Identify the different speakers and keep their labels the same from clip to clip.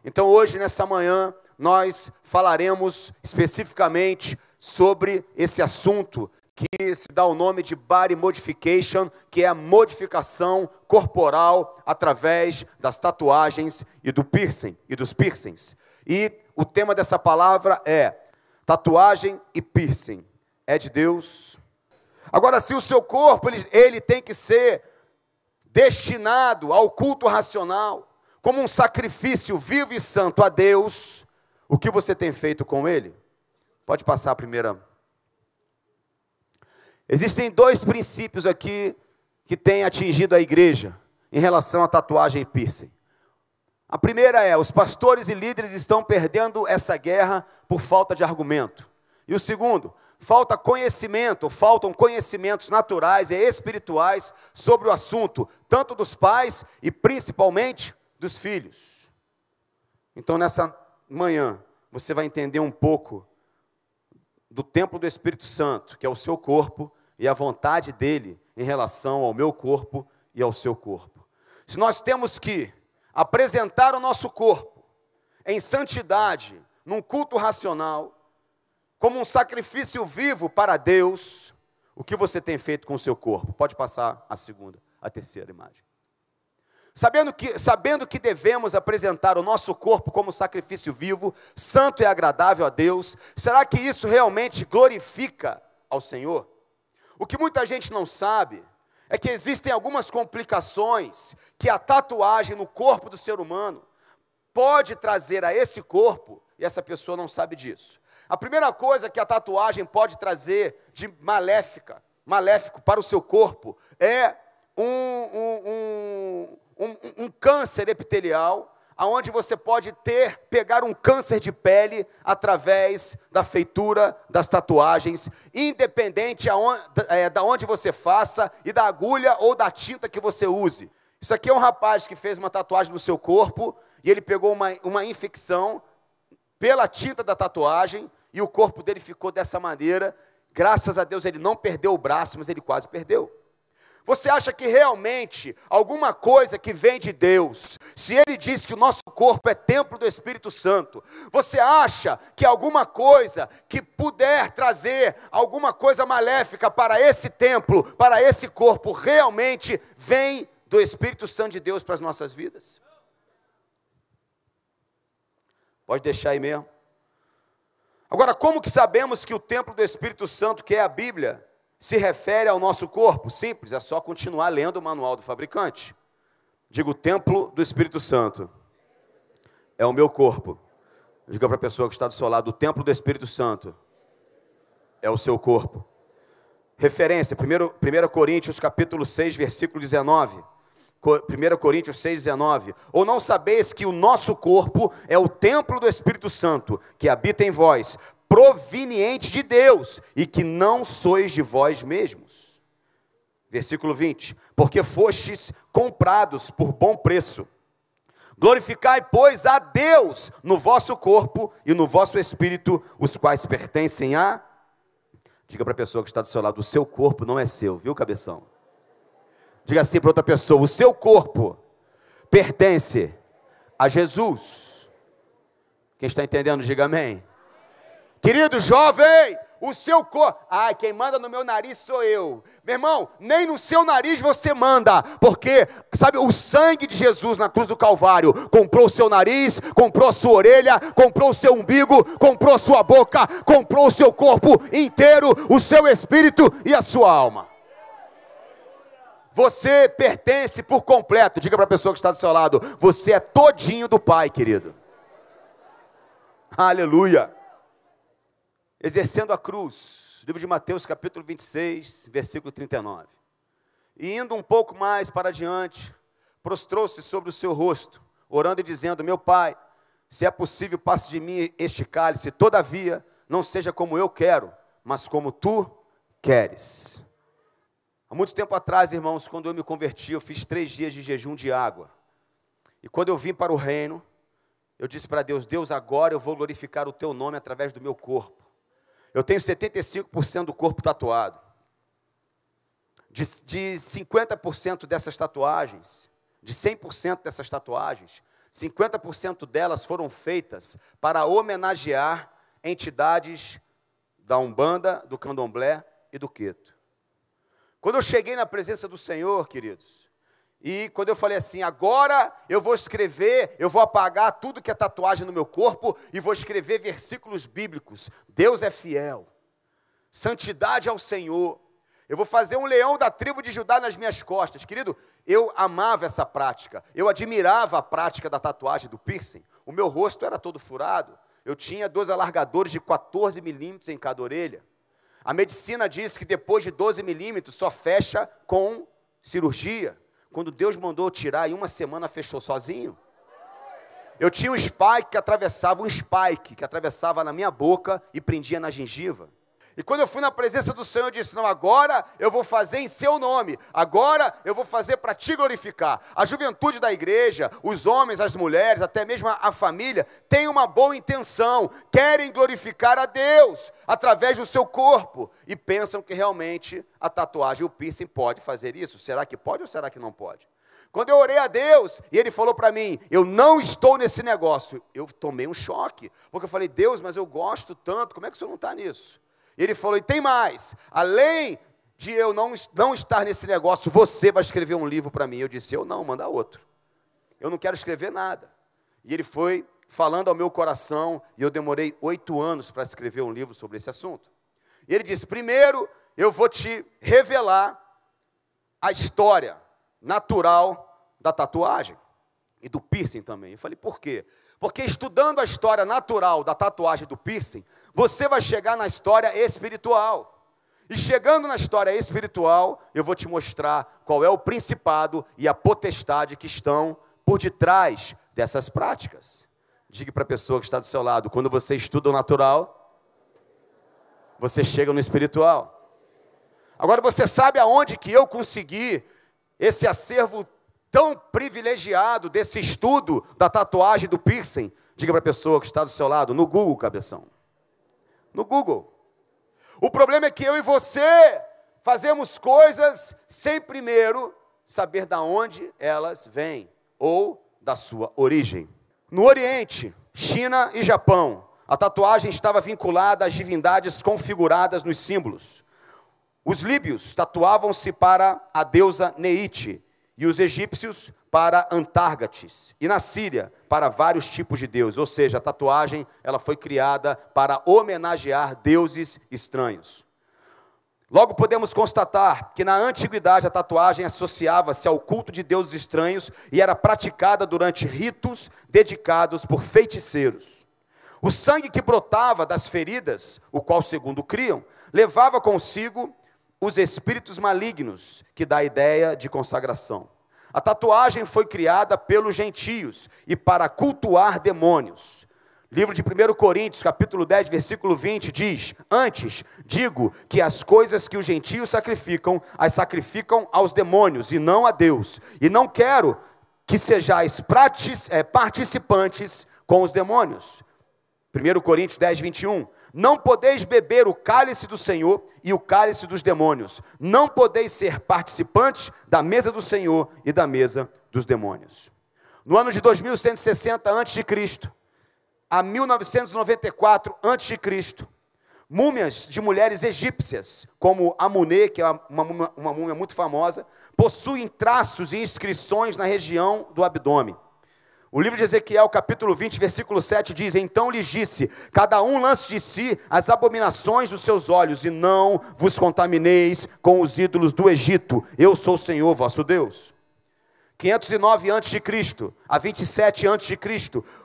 Speaker 1: Então hoje, nessa manhã, nós falaremos especificamente sobre esse assunto que se dá o nome de Body Modification, que é a modificação corporal através das tatuagens e do piercing e dos piercings. E o tema dessa palavra é tatuagem e piercing. É de Deus? Agora, se o seu corpo ele tem que ser destinado ao culto racional, como um sacrifício vivo e santo a Deus, o que você tem feito com ele? Pode passar a primeira. Existem dois princípios aqui que têm atingido a igreja em relação à tatuagem e piercing. A primeira é, os pastores e líderes estão perdendo essa guerra por falta de argumento. E o segundo, faltam conhecimentos naturais e espirituais sobre o assunto, tanto dos pais e principalmente dos filhos. Então nessa manhã, você vai entender um pouco do templo do Espírito Santo, que é o seu corpo, e a vontade dele em relação ao meu corpo e ao seu corpo. Se nós temos que apresentar o nosso corpo em santidade, num culto racional, como um sacrifício vivo para Deus, o que você tem feito com o seu corpo? Pode passar a terceira imagem. Sabendo que devemos apresentar o nosso corpo como sacrifício vivo, santo e agradável a Deus, será que isso realmente glorifica ao Senhor? O que muita gente não sabe é que existem algumas complicações que a tatuagem no corpo do ser humano pode trazer a esse corpo, e essa pessoa não sabe disso. A primeira coisa que a tatuagem pode trazer de maléfico para o seu corpo é um câncer epitelial, aonde você pode pegar um câncer de pele através da feitura das tatuagens, independente da onde você faça e da agulha ou da tinta que você use. Isso aqui é um rapaz que fez uma tatuagem no seu corpo e ele pegou uma infecção pela tinta da tatuagem e o corpo dele ficou dessa maneira. Graças a Deus ele não perdeu o braço, mas ele quase perdeu. Você acha que realmente alguma coisa que vem de Deus, se Ele diz que o nosso corpo é templo do Espírito Santo, você acha que alguma coisa que puder trazer alguma coisa maléfica para esse templo, para esse corpo, realmente vem do Espírito Santo de Deus para as nossas vidas? Pode deixar aí mesmo. Agora, como que sabemos que o templo do Espírito Santo, que é a Bíblia, se refere ao nosso corpo? Simples, é só continuar lendo o manual do fabricante. Diga, o templo do Espírito Santo é o meu corpo. Diga para a pessoa que está do seu lado, o templo do Espírito Santo é o seu corpo. Referência, 1 Coríntios capítulo 6, versículo 19. 1 Coríntios 6, 19. Ou não sabeis que o nosso corpo é o templo do Espírito Santo, que habita em vós, proveniente de Deus, e que não sois de vós mesmos. Versículo 20. Porque fostes comprados por bom preço. Glorificai, pois, a Deus no vosso corpo e no vosso espírito, os quais pertencem a... Diga para a pessoa que está do seu lado, o seu corpo não é seu, viu, cabeção? Diga assim para outra pessoa, o seu corpo pertence a Jesus. Quem está entendendo, diga amém. Querido jovem, o seu corpo... Ai, quem manda no meu nariz sou eu. Meu irmão, nem no seu nariz você manda, porque, sabe, o sangue de Jesus na cruz do Calvário comprou o seu nariz, comprou a sua orelha, comprou o seu umbigo, comprou a sua boca, comprou o seu corpo inteiro, o seu espírito e a sua alma. Você pertence por completo. Diga para a pessoa que está do seu lado, você é todinho do Pai, querido. Aleluia. Exercendo a cruz, livro de Mateus capítulo 26, versículo 39. E indo um pouco mais para adiante, prostrou-se sobre o seu rosto, orando e dizendo, meu Pai, se é possível, passe de mim este cálice, todavia, não seja como eu quero, mas como tu queres. Há muito tempo atrás, irmãos, quando eu me converti, eu fiz 3 dias de jejum de água. E quando eu vim para o reino, eu disse para Deus, Deus, agora eu vou glorificar o teu nome através do meu corpo. Eu tenho 75% do corpo tatuado. De 50% dessas tatuagens, de 100% dessas tatuagens, 50% delas foram feitas para homenagear entidades da Umbanda, do Candomblé e do Queto. Quando eu cheguei na presença do Senhor, queridos, e quando eu falei assim, agora eu vou escrever, eu vou apagar tudo que é tatuagem no meu corpo e vou escrever versículos bíblicos. Deus é fiel, santidade ao Senhor. Eu vou fazer um leão da tribo de Judá nas minhas costas. Querido, eu amava essa prática, eu admirava a prática da tatuagem, do piercing. O meu rosto era todo furado, eu tinha 2 alargadores de 14 milímetros em cada orelha. A medicina diz que depois de 12 milímetros só fecha com cirurgia. Quando Deus mandou tirar, em uma semana fechou sozinho. Eu tinha um spike que atravessava na minha boca e prendia na gengiva. E quando eu fui na presença do Senhor, eu disse, não, agora eu vou fazer em seu nome, agora eu vou fazer para te glorificar. A juventude da igreja, os homens, as mulheres, até mesmo a família, tem uma boa intenção, querem glorificar a Deus através do seu corpo, e pensam que realmente a tatuagem, o piercing pode fazer isso. Será que pode ou será que não pode? Quando eu orei a Deus, e Ele falou para mim, eu não estou nesse negócio, eu tomei um choque, porque eu falei, Deus, mas eu gosto tanto, como é que o Senhor não está nisso? E Ele falou, e tem mais, além de eu não estar nesse negócio, você vai escrever um livro para mim. Eu disse, eu não, manda outro, eu não quero escrever nada. E Ele foi falando ao meu coração, e eu demorei 8 anos para escrever um livro sobre esse assunto. E Ele disse, primeiro eu vou te revelar a história natural da tatuagem, e do piercing também. Eu falei, por quê? Porque estudando a história natural da tatuagem do piercing, você vai chegar na história espiritual. E chegando na história espiritual, eu vou te mostrar qual é o principado e a potestade que estão por detrás dessas práticas. Diga para a pessoa que está do seu lado, quando você estuda o natural, você chega no espiritual. Agora você sabe aonde que eu consegui esse acervo tão privilegiado desse estudo da tatuagem do piercing? Diga para a pessoa que está do seu lado, no Google, cabeção. No Google. O problema é que eu e você fazemos coisas sem primeiro saber de onde elas vêm, ou da sua origem. No Oriente, China e Japão, a tatuagem estava vinculada às divindades configuradas nos símbolos. Os líbios tatuavam-se para a deusa Neite, e os egípcios para Antárgates, e na Síria para vários tipos de deuses. Ou seja, a tatuagem ela foi criada para homenagear deuses estranhos. Logo podemos constatar que na antiguidade a tatuagem associava-se ao culto de deuses estranhos e era praticada durante ritos dedicados por feiticeiros. O sangue que brotava das feridas, o qual segundo criam, levava consigo os espíritos malignos, que dá a ideia de consagração. A tatuagem foi criada pelos gentios e para cultuar demônios. Livro de 1 Coríntios, capítulo 10, versículo 20, diz, antes, digo que as coisas que os gentios sacrificam, as sacrificam aos demônios e não a Deus. E não quero que sejais participantes com os demônios. 1 Coríntios 10, 21, não podeis beber o cálice do Senhor e o cálice dos demônios, não podeis ser participantes da mesa do Senhor e da mesa dos demônios. No ano de 2160 a.C., a 1994 a.C., múmias de mulheres egípcias, como Amuné, que é uma múmia muito famosa, possuem traços e inscrições na região do abdômen. O livro de Ezequiel, capítulo 20, versículo 7, diz, então lhes disse, cada um lance de si as abominações dos seus olhos, e não vos contamineis com os ídolos do Egito, eu sou o Senhor vosso Deus. 509 a.C. a 27 a.C.,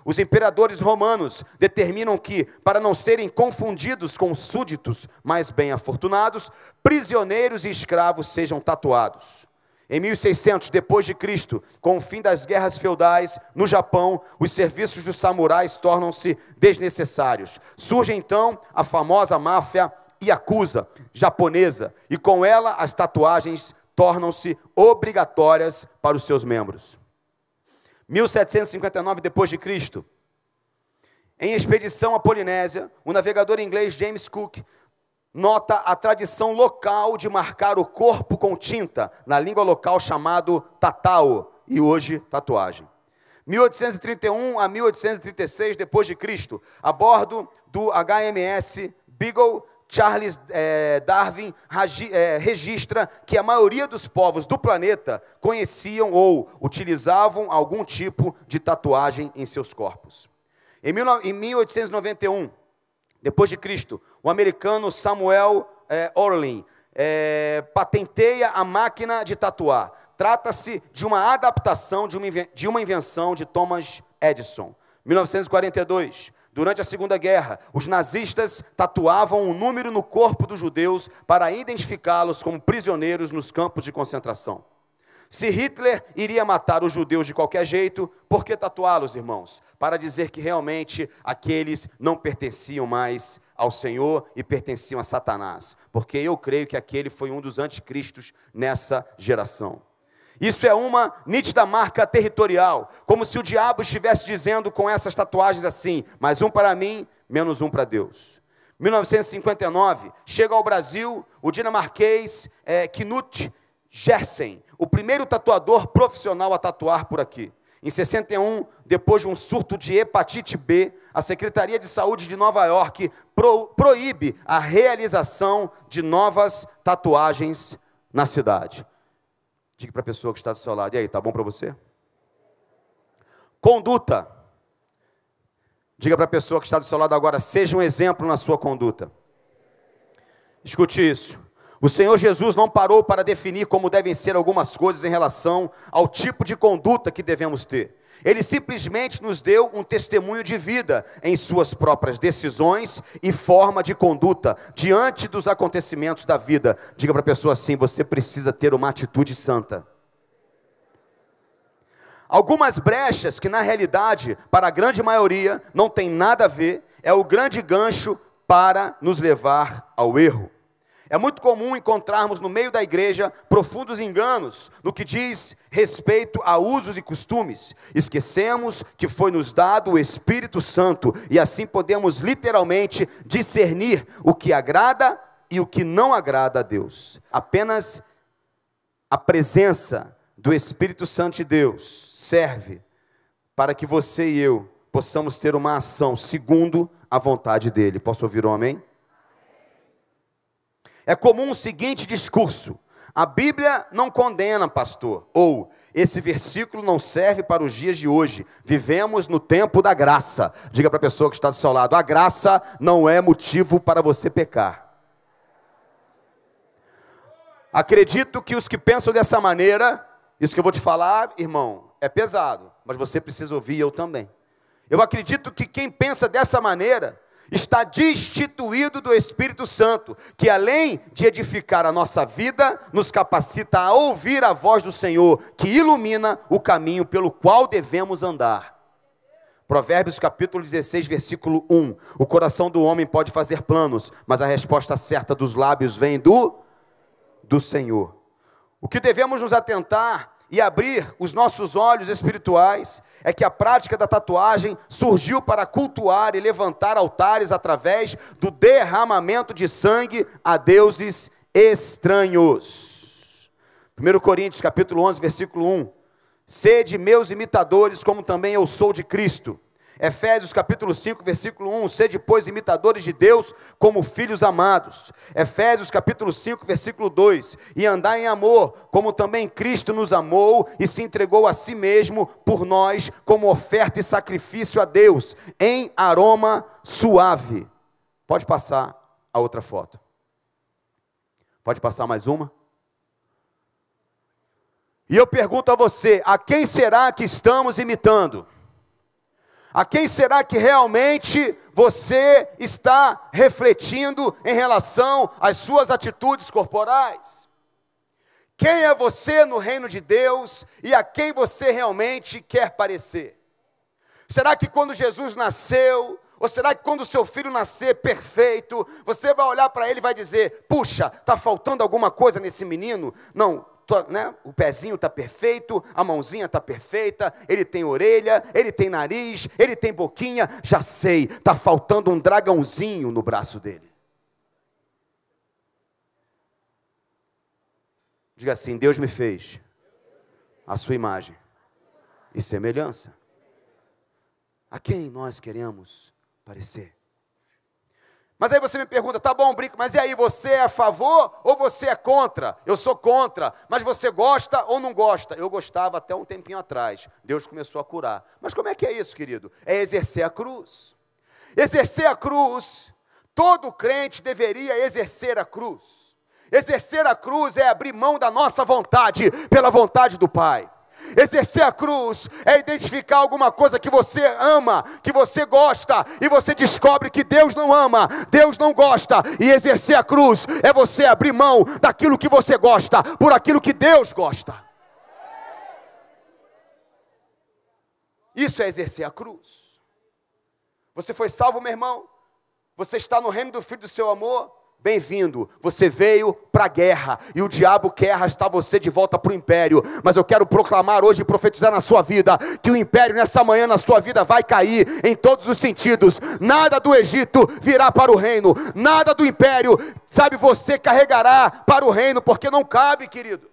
Speaker 1: os imperadores romanos determinam que, para não serem confundidos com súditos mais bem afortunados, prisioneiros e escravos sejam tatuados. Em 1600 depois de Cristo, com o fim das guerras feudais no Japão, os serviços dos samurais tornam-se desnecessários. Surge então a famosa máfia Yakuza japonesa, e com ela as tatuagens tornam-se obrigatórias para os seus membros. 1759 depois de Cristo, em expedição à Polinésia, o navegador inglês James Cook nota a tradição local de marcar o corpo com tinta, na língua local chamado tatao, e hoje tatuagem. 1831 a 1836 depois de Cristo, a bordo do HMS Beagle, Charles Darwin registra que a maioria dos povos do planeta conheciam ou utilizavam algum tipo de tatuagem em seus corpos. Em 1891, depois de Cristo, o americano Samuel Orlin patenteia a máquina de tatuar. Trata-se de uma adaptação de uma invenção de Thomas Edison. 1942, durante a Segunda Guerra, os nazistas tatuavam um número no corpo dos judeus para identificá-los como prisioneiros nos campos de concentração. Se Hitler iria matar os judeus de qualquer jeito, por que tatuá-los, irmãos? Para dizer que realmente aqueles não pertenciam mais ao Senhor e pertenciam a Satanás. Porque eu creio que aquele foi um dos anticristos nessa geração. Isso é uma nítida marca territorial, como se o diabo estivesse dizendo com essas tatuagens assim: mais um para mim, menos um para Deus. 1959, chega ao Brasil o dinamarquês Knut Gersen, o primeiro tatuador profissional a tatuar por aqui. Em 61, depois de um surto de hepatite B, a Secretaria de Saúde de Nova York proíbe a realização de novas tatuagens na cidade. Diga para a pessoa que está do seu lado: e aí, tá bom para você? Conduta. Diga para a pessoa que está do seu lado agora: seja um exemplo na sua conduta. Escute isso. O Senhor Jesus não parou para definir como devem ser algumas coisas em relação ao tipo de conduta que devemos ter. Ele simplesmente nos deu um testemunho de vida em suas próprias decisões e forma de conduta diante dos acontecimentos da vida. Diga para a pessoa assim: você precisa ter uma atitude santa. Algumas brechas que na realidade, para a grande maioria, não tem nada a ver, é o grande gancho para nos levar ao erro. É muito comum encontrarmos no meio da igreja profundos enganos no que diz respeito a usos e costumes. Esquecemos que foi nos dado o Espírito Santo e assim podemos literalmente discernir o que agrada e o que não agrada a Deus. Apenas a presença do Espírito Santo de Deus serve para que você e eu possamos ter uma ação segundo a vontade dEle. Posso ouvir um amém? É comum o seguinte discurso: a Bíblia não condena, pastor, ou esse versículo não serve para os dias de hoje, vivemos no tempo da graça. Diga para a pessoa que está do seu lado: a graça não é motivo para você pecar. Acredito que os que pensam dessa maneira, isso que eu vou te falar, irmão, é pesado, mas você precisa ouvir, eu também. Eu acredito que quem pensa dessa maneira está destituído do Espírito Santo, que além de edificar a nossa vida, nos capacita a ouvir a voz do Senhor, que ilumina o caminho pelo qual devemos andar. Provérbios capítulo 16, versículo 1. O coração do homem pode fazer planos, mas a resposta certa dos lábios vem do Senhor. O que devemos nos atentar e abrir os nossos olhos espirituais é que a prática da tatuagem surgiu para cultuar e levantar altares através do derramamento de sangue a deuses estranhos. 1 Coríntios capítulo 11, versículo 1. Sede meus imitadores, como também eu sou de Cristo. Efésios capítulo 5, versículo 1, sede, pois, imitadores de Deus como filhos amados. Efésios capítulo 5, versículo 2, e andai em amor, como também Cristo nos amou e se entregou a si mesmo por nós, como oferta e sacrifício a Deus, em aroma suave. Pode passar a outra foto. Pode passar mais uma? E eu pergunto a você: a quem será que estamos imitando? A quem será que realmente você está refletindo em relação às suas atitudes corporais? Quem é você no reino de Deus e a quem você realmente quer parecer? Será que quando Jesus nasceu, ou será que quando o seu filho nascer perfeito, você vai olhar para ele e vai dizer: puxa, está faltando alguma coisa nesse menino? Não. Né? O pezinho está perfeito, a mãozinha está perfeita, ele tem orelha, ele tem nariz, ele tem boquinha, já sei, está faltando um dragãozinho no braço dele. Diga assim: Deus me fez a sua imagem e semelhança. A quem nós queremos parecer? Mas aí você me pergunta, tá bom, Brico, mas e aí, você é a favor ou você é contra? Eu sou contra, mas você gosta ou não gosta? Eu gostava até um tempinho atrás, Deus começou a curar. Mas como é que é isso, querido? É exercer a cruz. Exercer a cruz, todo crente deveria exercer a cruz. Exercer a cruz é abrir mão da nossa vontade pela vontade do Pai. Exercer a cruz é identificar alguma coisa que você ama, que você gosta, e você descobre que Deus não ama, Deus não gosta, e exercer a cruz é você abrir mão daquilo que você gosta, por aquilo que Deus gosta. Isso é exercer a cruz. Você foi salvo, meu irmão? Você está no reino do Filho do seu amor? Bem-vindo, você veio para a guerra, e o diabo quer arrastar você de volta para o império, mas eu quero proclamar hoje e profetizar na sua vida, que o império nessa manhã na sua vida vai cair, em todos os sentidos. Nada do Egito virá para o reino, nada do império, sabe, você carregará para o reino, porque não cabe, querido,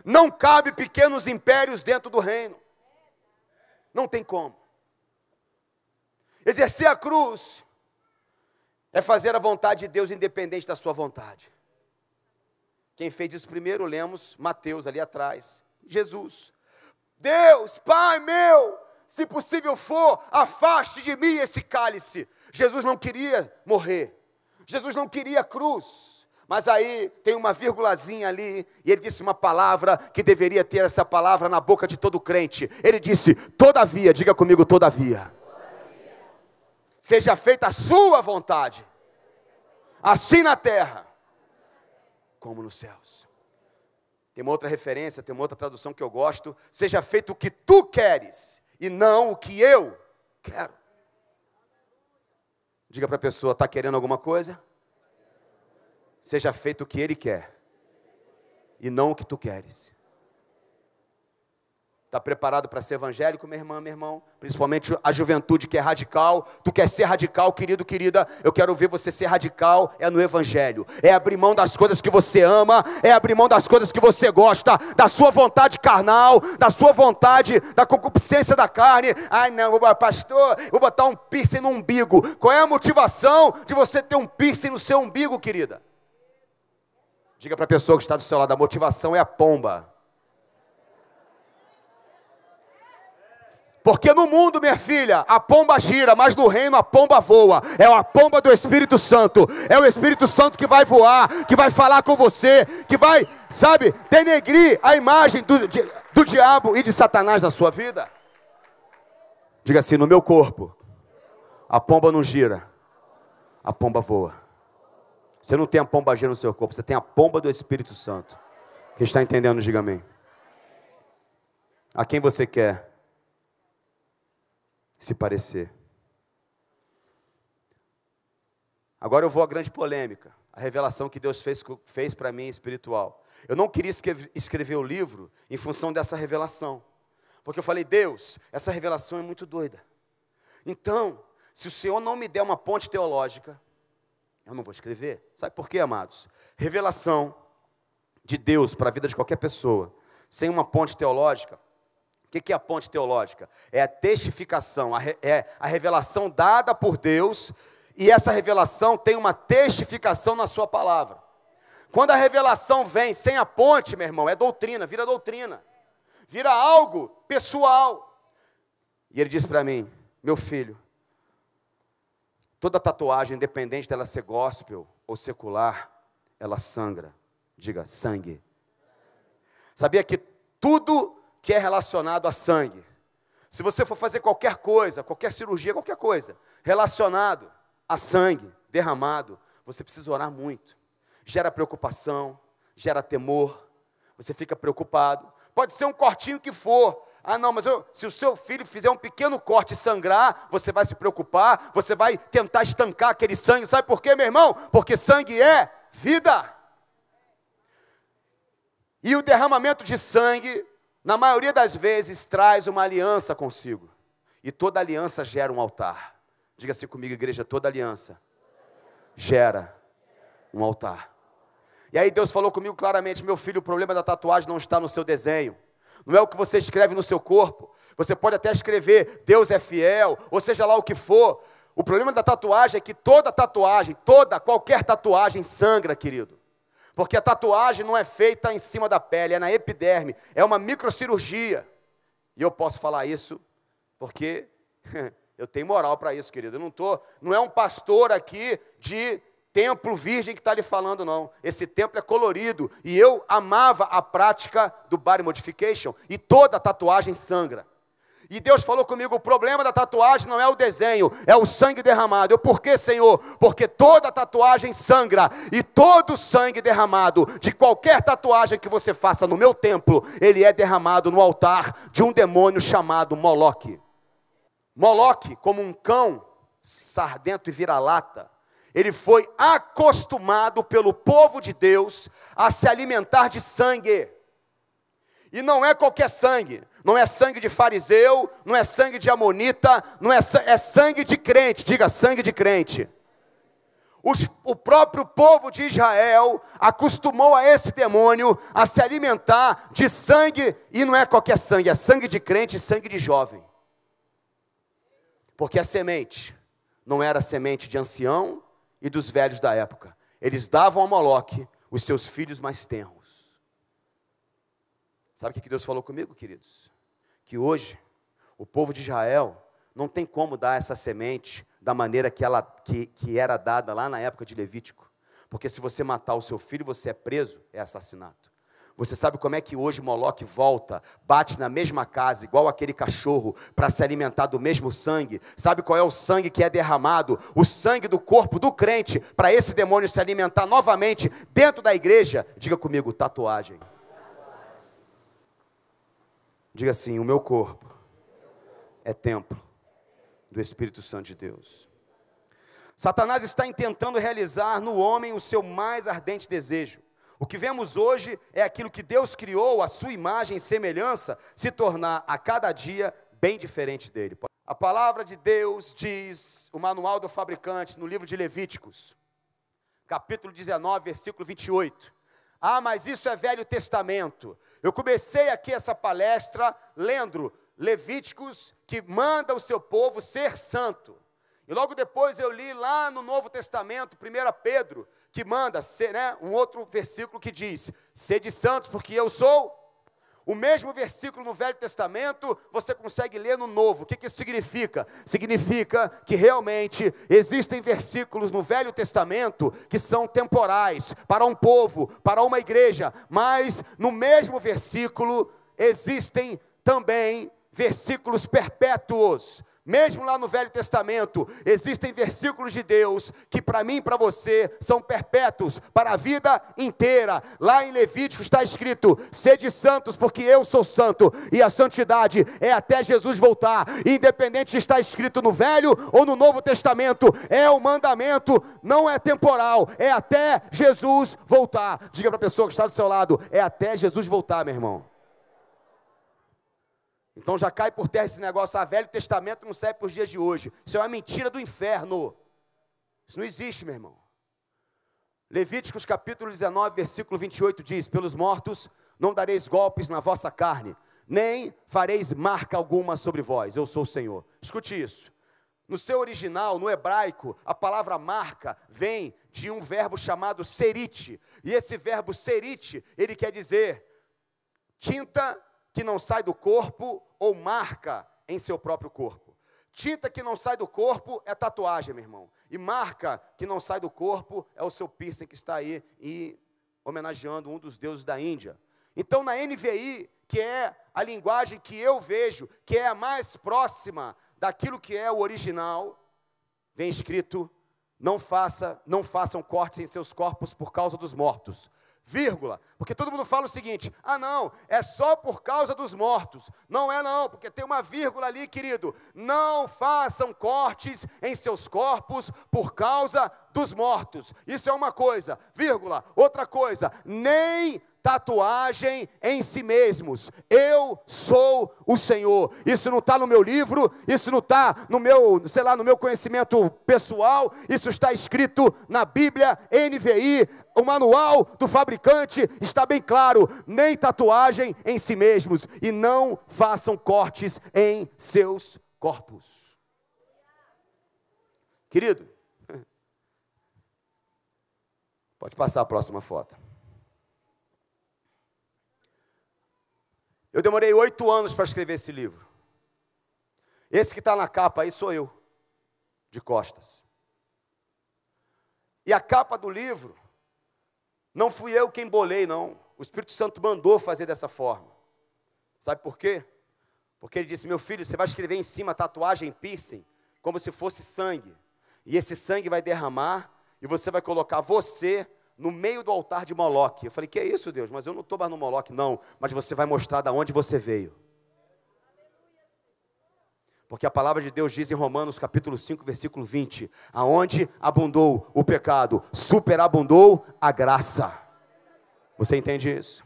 Speaker 1: não cabe pequenos impérios dentro do reino, não tem como. Exercer a cruz é fazer a vontade de Deus independente da sua vontade. Quem fez isso primeiro, lemos Mateus ali atrás. Jesus. Deus, Pai meu, se possível for, afaste de mim esse cálice. Jesus não queria morrer. Jesus não queria cruz. Mas aí tem uma vírgulazinha ali, e ele disse uma palavra que deveria ter essa palavra na boca de todo crente. Ele disse, todavia, diga comigo, todavia. Seja feita a sua vontade, assim na terra, como nos céus. Tem uma outra referência, tem uma outra tradução que eu gosto. Seja feito o que tu queres, e não o que eu quero. Diga para a pessoa, está querendo alguma coisa? Seja feito o que ele quer, e não o que tu queres. Está preparado para ser evangélico, minha irmã, meu irmão? Principalmente a juventude que é radical. Tu quer ser radical, querido, querida? Eu quero ver você ser radical, é no evangelho. É abrir mão das coisas que você ama, é abrir mão das coisas que você gosta, da sua vontade carnal, da sua vontade, da concupiscência da carne. Ai não, pastor, vou botar um piercing no umbigo. Qual é a motivação de você ter um piercing no seu umbigo, querida? Diga para a pessoa que está do seu lado, a motivação é a pomba. Porque no mundo, minha filha, a pomba gira, mas no reino a pomba voa. É a pomba do Espírito Santo. É o Espírito Santo que vai voar, que vai falar com você, que vai, sabe, denegrir a imagem do diabo e de Satanás na sua vida. Diga assim, no meu corpo, a pomba não gira, a pomba voa. Você não tem a pomba gira no seu corpo, você tem a pomba do Espírito Santo. Quem está entendendo, diga amém. A quem você quer se parecer? Agora eu vou à grande polêmica, a revelação que Deus fez para mim espiritual. Eu não queria escrever o livro em função dessa revelação, porque eu falei, Deus, essa revelação é muito doida. Então, se o Senhor não me der uma ponte teológica, eu não vou escrever. Sabe por quê, amados? Revelação de Deus para a vida de qualquer pessoa, sem uma ponte teológica. O que é a ponte teológica? É a testificação, é a revelação dada por Deus, e essa revelação tem uma testificação na sua palavra. Quando a revelação vem sem a ponte, meu irmão, é doutrina, vira algo pessoal. E ele disse para mim, meu filho, toda tatuagem, independente dela ser gospel ou secular, ela sangra. Diga, sangue. Sabia que tudo que é relacionado a sangue, se você for fazer qualquer coisa, qualquer cirurgia, qualquer coisa, relacionado a sangue derramado, você precisa orar muito. Gera preocupação, gera temor, você fica preocupado. Pode ser um cortinho que for. Ah não, mas se o seu filho fizer um pequeno corte e sangrar, você vai se preocupar, você vai tentar estancar aquele sangue. Sabe por quê, meu irmão? Porque sangue é vida. E o derramamento de sangue, na maioria das vezes, traz uma aliança consigo. E toda aliança gera um altar. Diga-se comigo, igreja, toda aliança gera um altar. E aí Deus falou comigo claramente, meu filho, o problema da tatuagem não está no seu desenho. não é o que você escreve no seu corpo. Você pode até escrever, Deus é fiel, ou seja lá o que for. O problema da tatuagem é que qualquer tatuagem sangra, querido. Porque a tatuagem não é feita em cima da pele, é na epiderme, é uma microcirurgia. E eu posso falar isso porque eu tenho moral para isso, querido. Não é um pastor aqui de templo virgem que está lhe falando, não. Esse templo é colorido. E eu amava a prática do body modification. E toda tatuagem sangra. E Deus falou comigo, o problema da tatuagem não é o desenho, é o sangue derramado. Por quê, Senhor? Porque toda tatuagem sangra. E todo sangue derramado, de qualquer tatuagem que você faça no meu templo, ele é derramado no altar de um demônio chamado Moloque. Moloque, como um cão sardento e vira-lata, ele foi acostumado pelo povo de Deus a se alimentar de sangue. E não é qualquer sangue, não é sangue de fariseu, não é sangue de amonita, é sangue de crente, diga sangue de crente. O próprio povo de Israel acostumou a esse demônio a se alimentar de sangue, e não é qualquer sangue, é sangue de crente e sangue de jovem. Porque a semente não era a semente de ancião e dos velhos da época. Eles davam a Moloque os seus filhos mais tenros. Sabe o que Deus falou comigo, queridos? Que hoje, o povo de Israel não tem como dar essa semente da maneira que era dada lá na época de Levítico. Porque se você matar o seu filho, você é preso, é assassinato. Você sabe como é que hoje Moloque volta, bate na mesma casa, igual aquele cachorro, para se alimentar do mesmo sangue? Sabe qual é o sangue que é derramado? O sangue do corpo do crente, para esse demônio se alimentar novamente dentro da igreja. Diga comigo, tatuagem. Diga assim, o meu corpo é templo do Espírito Santo de Deus. Satanás está tentando realizar no homem o seu mais ardente desejo. O que vemos hoje é aquilo que Deus criou, a sua imagem e semelhança, se tornar a cada dia bem diferente dele. A palavra de Deus diz, o manual do fabricante, no livro de Levíticos, capítulo 19, versículo 28. Ah, mas isso é Velho Testamento. Eu comecei aqui essa palestra lendo Levíticos, que manda o seu povo ser santo. E logo depois eu li lá no Novo Testamento, 1 Pedro, que manda, um outro versículo que diz, sede santos porque eu sou. O mesmo versículo no Velho Testamento, você consegue ler no Novo. O que isso significa? Significa que realmente existem versículos no Velho Testamento que são temporais, para um povo, para uma igreja, mas no mesmo versículo existem também versículos perpétuos. Mesmo lá no Velho Testamento, existem versículos de Deus que para mim e para você são perpétuos, para a vida inteira. Lá em Levítico está escrito, sede santos porque eu sou santo, e a santidade é até Jesus voltar. Independente se está escrito no Velho ou no Novo Testamento, é um mandamento, não é temporal, é até Jesus voltar. Diga para a pessoa que está do seu lado, é até Jesus voltar, meu irmão. Então já cai por terra esse negócio, Velho Testamento não serve para os dias de hoje. Isso é uma mentira do inferno. Isso não existe, meu irmão. Levíticos capítulo 19, versículo 28 diz, pelos mortos não dareis golpes na vossa carne, nem fareis marca alguma sobre vós, eu sou o Senhor. Escute isso. No seu original, no hebraico, a palavra marca vem de um verbo chamado serite. E esse verbo serite, ele quer dizer tinta que não sai do corpo ou marca em seu próprio corpo. Tinta que não sai do corpo é tatuagem, meu irmão. E marca que não sai do corpo é o seu piercing que está aí e homenageando um dos deuses da Índia. Então na NVI, que é a linguagem que eu vejo, que é a mais próxima daquilo que é o original, vem escrito, não façam cortes em seus corpos por causa dos mortos. Vírgula, porque todo mundo fala o seguinte, ah não, é só por causa dos mortos. Não é não, porque tem uma vírgula ali, querido. Não façam cortes em seus corpos por causa dos mortos. Isso é uma coisa, vírgula. Outra coisa, nem tatuagem em si mesmos. Eu sou o Senhor. Isso não está no meu livro, isso não está no meu, sei lá, no meu conhecimento pessoal, isso está escrito na Bíblia, NVI, o manual do fabricante está bem claro: nem tatuagem em si mesmos, e não façam cortes em seus corpos. Querido, pode passar a próxima foto. Eu demorei 8 anos para escrever esse livro. Esse que está na capa aí sou eu, de costas. E a capa do livro, não fui eu quem bolei, não. O Espírito Santo mandou fazer dessa forma. Sabe por quê? Porque ele disse: meu filho, você vai escrever em cima tatuagem, piercing, como se fosse sangue. E esse sangue vai derramar, e você vai colocar você no meio do altar de Moloque. Eu falei: que é isso, Deus? Mas eu não estou mais no Moloque, não. Mas você vai mostrar de onde você veio. Porque a palavra de Deus diz em Romanos capítulo 5, versículo 20: aonde abundou o pecado, superabundou a graça. Você entende isso?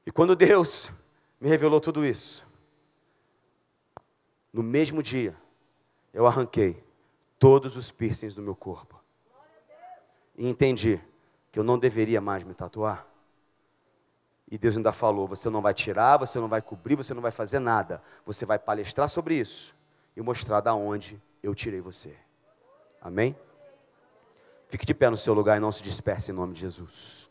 Speaker 1: E quando Deus me revelou tudo isso, no mesmo dia, eu arranquei todos os piercings do meu corpo. E entendi que eu não deveria mais me tatuar. E Deus ainda falou: você não vai tirar, você não vai cobrir, você não vai fazer nada. Você vai palestrar sobre isso e mostrar da onde eu tirei você. Amém? Fique de pé no seu lugar e não se disperse em nome de Jesus.